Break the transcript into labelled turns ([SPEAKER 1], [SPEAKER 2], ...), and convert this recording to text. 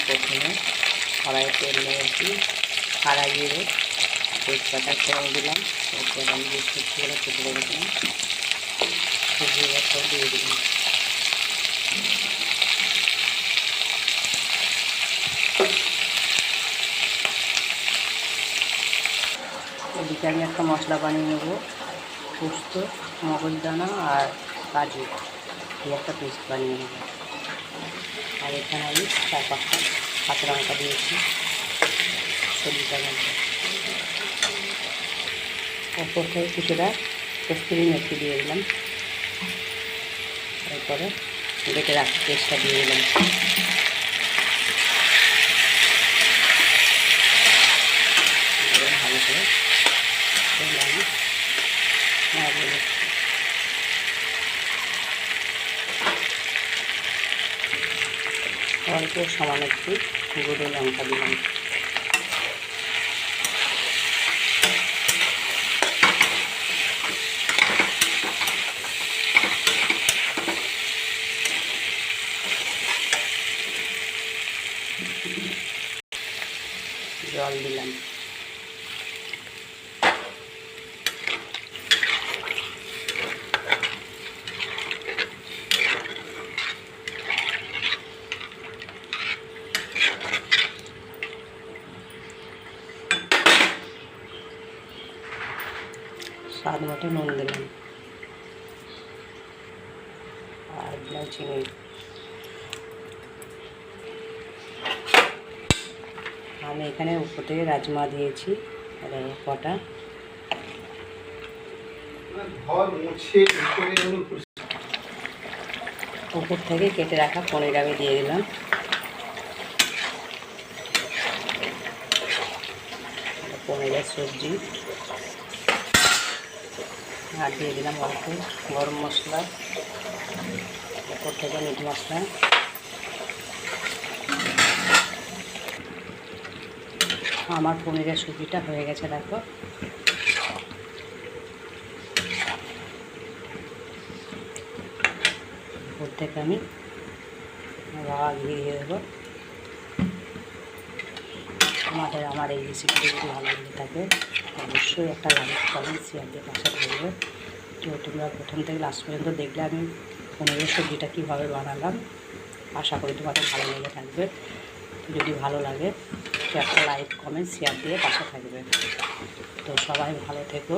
[SPEAKER 1] প্রথমে কড়াইয়ে তেল নিয়েছি, সারা জিরে তেজপাতা ফোড়ন দিলাম, এরপর আমি যে সবজিগুলো কেটে রেখেছিলাম সবজিগুলো সব দিয়ে দিলাম। এদিকে আমি একটা মশলা বানিয়ে নেব, পোস্ত, মগজদানা আর কাজু দিয়ে একটা পেস্ট বানিয়ে নেব। আর এখানে আমি 4-5টা কাঁচা লঙ্কা দিয়েছি সবজিটার মধ্যে। ওপর থেকে কিছুটা কস্তুরি মেথি দিয়ে দিলাম, এরপরে বেটে রাখা পেস্টটা দিয়ে দিলাম। ভালো করে অল্প সামান্য একটু গুঁড়ো লঙ্কা দিলাম। জল দিলাম। স্বাদ মতো নুন দিলাম আর দিলাম চিনি। আমি এখানে উপর থেকে রাজমা দিয়েছি কটা, উপর থেকে কেটে রাখা পনির আমি দিয়ে দিলাম। পনিরের সবজি আর দিয়ে দিলাম অল্প গরম মশলা, উপর থেকে মিট মশলা। আমার পনিরের সবজিটা হয়ে গেছে, দেখো। উপর থেকে আমি রাওয়া ঘি দিয়ে দেবো। আমার এই রেসিপিটি যদি ভালো লেগে থাকে অবশ্যই একটা লাইক কমেন্ট শেয়ার দিয়ে পাশে থাকবে। তো তোমরা প্রথম থেকে লাস্ট পর্যন্ত দেখলে আমি পনিরের সবজিটা কীভাবে বানালাম, আশা করি তোমাদের ভালো লেগে থাকবে। তো যদি ভালো লাগে তো একটা লাইক কমেন্ট শেয়ার দিয়ে পাশে থাকবে। তো সবাই ভালো থেকো।